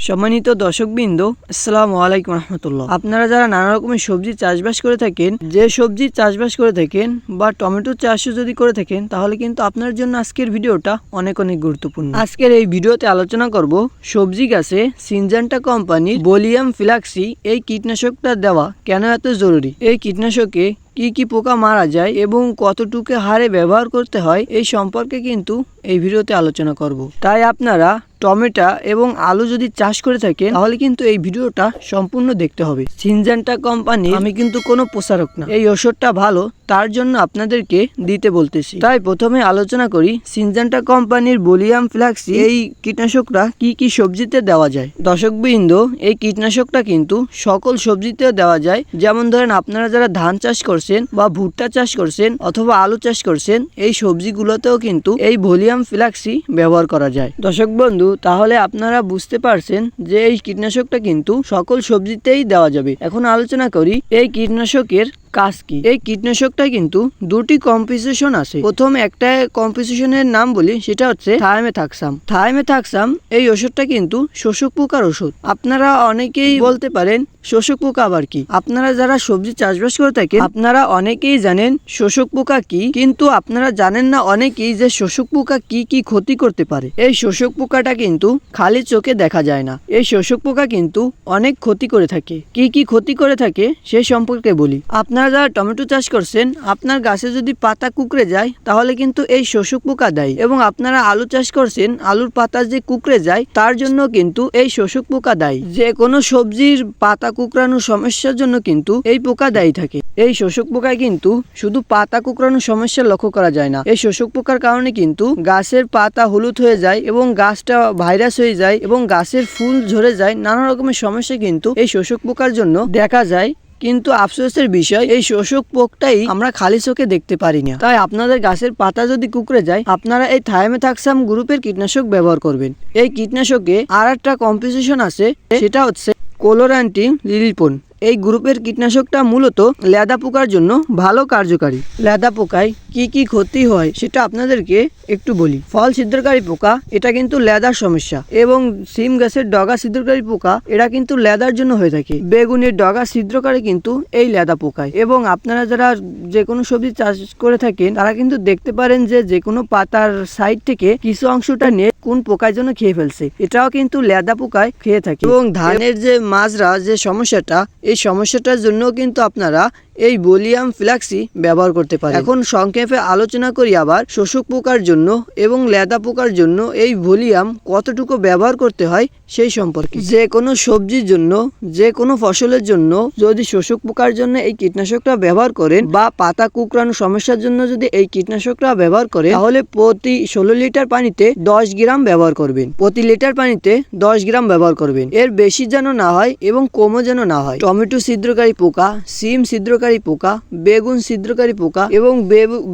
সম্মানিত দর্শকবৃন্দ, আসসালামু আলাইকুম রহমতুল্লাহ। আপনারা যারা নানা রকমের সবজি চাষবাস করে থাকেন, যে সবজি চাষবাস করে থাকেন বা টমেটো চাষও যদি করে থাকেন, তাহলে কিন্তু আপনার জন্য আজকের ভিডিওটা অনেক গুরুত্বপূর্ণ। আজকের এই ভিডিওতে আলোচনা করব সবজি গাছে সিনজেন্টা কোম্পানির বলিয়াম ফ্লাক্সি এই কীটনাশকটা দেওয়া কেন এত জরুরি, এই কীটনাশকে কি কি পোকা মারা যায় এবং কতটুকু হারে ব্যবহার করতে হয়, এই সম্পর্কে কিন্তু এই ভিডিওতে আলোচনা করব। তাই আপনারা টমেটো এবং আলু যদি চাষ করে থাকেন, তাহলে কিন্তু এই ভিডিওটা সম্পূর্ণ দেখতে হবে। সিনজেন্টা কোম্পানি, আমি কিন্তু কোনো প্রচারক না, এই ওষুধটা ভালো তার জন্য আপনাদেরকে দিতে বলতেছি। তাই প্রথমে আলোচনা করি সিনজেন্টা কোম্পানির বলিয়াম ফ্লাক্সি এই কীটনাশকটা কি কি সবজিতে দেওয়া যায়। দর্শকবৃন্দ, এই কীটনাশকটা কিন্তু সকল সবজিতে দেওয়া যায়। যেমন ধরেন, আপনারা যারা ধান চাষ করছেন বা ভুট্টা চাষ করছেন অথবা আলু চাষ করছেন, এই সবজিগুলোতেও কিন্তু এই বলিয়াম ফ্লাক্সি ব্যবহার করা যায়। দর্শক বন্ধু, তাহলে আপনারা বুঝতে পারছেন যে এই কীটনাশকটা কিন্তু সকল সবজিতেই দেওয়া যাবে। এখন আলোচনা করি এই কীটনাশকের কাজ কি। এই কীটনাশকটা কিন্তু দুটি কম্পোজিশন আছে। প্রথম একটা কম্পোজিশনের নাম বলি, সেটা হচ্ছে থায়ামেথাক্সাম। থায়ামেথাক্সাম এই ওষুধটা কিন্তু শোষক পোকার ওষুধ। আপনারা অনেকেই বলতে পারেন শোষক পোকা আবার কি। আপনারা যারা সবজি চাষবাস করে থাকেন, আপনারা অনেকেই জানেন শোষক পোকা কি, কিন্তু আপনারা জানেন না অনেকেই যে শোষক পোকা কি কি ক্ষতি করতে পারে। এই শোষক পোকাটা কিন্তু খালি চোখে দেখা যায় না। এই শোষক পোকা কিন্তু অনেক ক্ষতি করে থাকে। কি কি ক্ষতি করে থাকে সেই সম্পর্কে বলি। আপনারা যারা টমেটো চাষ করছেন, আপনার গাছে যদি পাতা কুকড়ে যায়, তাহলে কিন্তু এই শোষক পোকা দায়ী। এবং আপনারা আলু চাষ করছেন, আলুর পাতা যে কুকড়ে যায়, তার জন্য কিন্তু এই শোষক পোকা দায়ী। যে কোনো সবজির পাতা কুকড়ানোর সমস্যার জন্য কিন্তু এই পোকা দায়ী থাকে। এই শোষক পোকায় কিন্তু শুধু পাতা কুকড়ানোর সমস্যা লক্ষ্য করা যায় না, এই শোষক পোকার কারণে কিন্তু গাছের পাতা হলুদ হয়ে যায় এবং গাছটা ভাইরাস হয়ে যায় এবং গাছের ফুল ঝরে যায়। নানা রকমের সমস্যা কিন্তু এই শোষক পোকার জন্য দেখা যায়। কিন্তু আফসোসের বিষয়, এই শোষক পোকটাই আমরা খালি চোখে দেখতে পারি না। তাই আপনাদের গাছের পাতা যদি কুকড়ে যায়, আপনারা এই থায়ামেথাক্সাম গ্রুপের কীটনাশক ব্যবহার করবেন। এই কীটনাশকে আর একটা কম্পোজিশন আছে, সেটা হচ্ছে ক্লোরান্টিন লিলিপন। এই গ্রুপের কীটনাশকটা মূলত লেদা পোকার জন্য ভালো কার্যকারী। লেদা পোকায় কি কি ক্ষতি হয় সেটা আপনাদেরকে একটু বলি। ফল ছিদ্রকারী পোকা, এটা কিন্তু লেদার সমস্যা। এবং সিম গাছের ডগা ছিদ্রকারী পোকা, এটা কিন্তু লেদার জন্য হয়ে থাকে। বেগুনের ডগা ছিদ্রকারী কিন্তু এই লেদা পোকায়। এবং আপনারা যারা যে কোনো সবজি চাষ করে থাকেন, তারা কিন্তু দেখতে পারেন যে কোনো পাতার সাইড থেকে কিছু অংশটা নিয়ে কোন পোকার জন্য খেয়ে ফেলছে, এটাও কিন্তু লেদা পোকায় খেয়ে থাকে। এবং ধানের যে মাজরা যে সমস্যাটা, এই সমস্যাটার জন্য কিন্তু আপনারা এই বলিয়াম ফ্লাক্সি ব্যবহার করতে পারেন। এখন সংক্ষেপে আলোচনা করি আবার শোষক পোকার জন্য এবং লেদা পোকার জন্য এই বলিয়াম কতটুকু ব্যবহার করতে হয় সেই সম্পর্কে। যে কোনো সবজির জন্য, যে কোনো ফসলের জন্য যদি শোষক পোকার জন্য এই কীটনাশকটা ব্যবহার করেন বা পাতা কুকড়ানো সমস্যার জন্য যদি এই কীটনাশকটা ব্যবহার করেন, তাহলে প্রতি 16 লিটার পানিতে 10 গ্রাম ব্যবহার করবেন। প্রতি লিটার পানিতে 10 গ্রাম ব্যবহার করবেন। এর বেশি যেন না হয় এবং কমও যেন না হয়। টমেটো ছিদ্রকারী পোকা, সিম ছিদ্রকারী পোকা, বেগুন ছিদ্রকারী পোকা এবং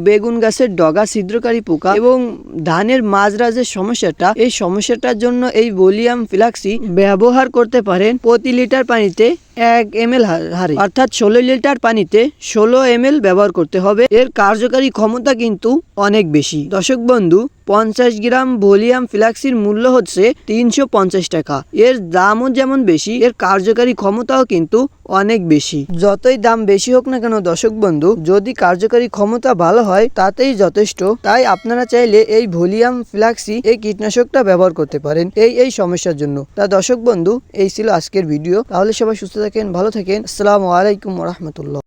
বেগুন গাছের ডগা ছিদ্রকারী পোকা এবং ধানের মাজরা যে সমস্যাটা, এই সমস্যাটার জন্য এই বলিয়াম ফ্লাক্সি ব্যবহার করতে পারেন। প্রতি লিটার পানিতে 1 ml হারে, অর্থাৎ 16 লিটার পানিতে 16 ml ব্যবহার করতে হবে। এর কার্যকারী ক্ষমতা কিন্তু অনেক বেশি। দর্শক বন্ধু, 50 গ্রাম বলিয়াম ফ্লাক্সির মূল্য হচ্ছে 350 টাকা। এর দামও যেমন বেশি, এর কার্যকারী ক্ষমতাও কিন্তু অনেক বেশি। যতই দাম বেশি হোক না কেন দর্শক বন্ধু, যদি কার্যকারী ক্ষমতা ভালো হয় তাতেই যথেষ্ট। তাই আপনারা চাইলে এই ভলিয়াম ফ্লাক্সি এই কীটনাশকটা ব্যবহার করতে পারেন এই সমস্যার জন্য। তা দর্শক বন্ধু, এই ছিল আজকের ভিডিও। তাহলে সবাই সুস্থ থাকেন, ভালো থাকেন। আসসালামু আলাইকুম ওয়া রাহমাতুল্লাহ।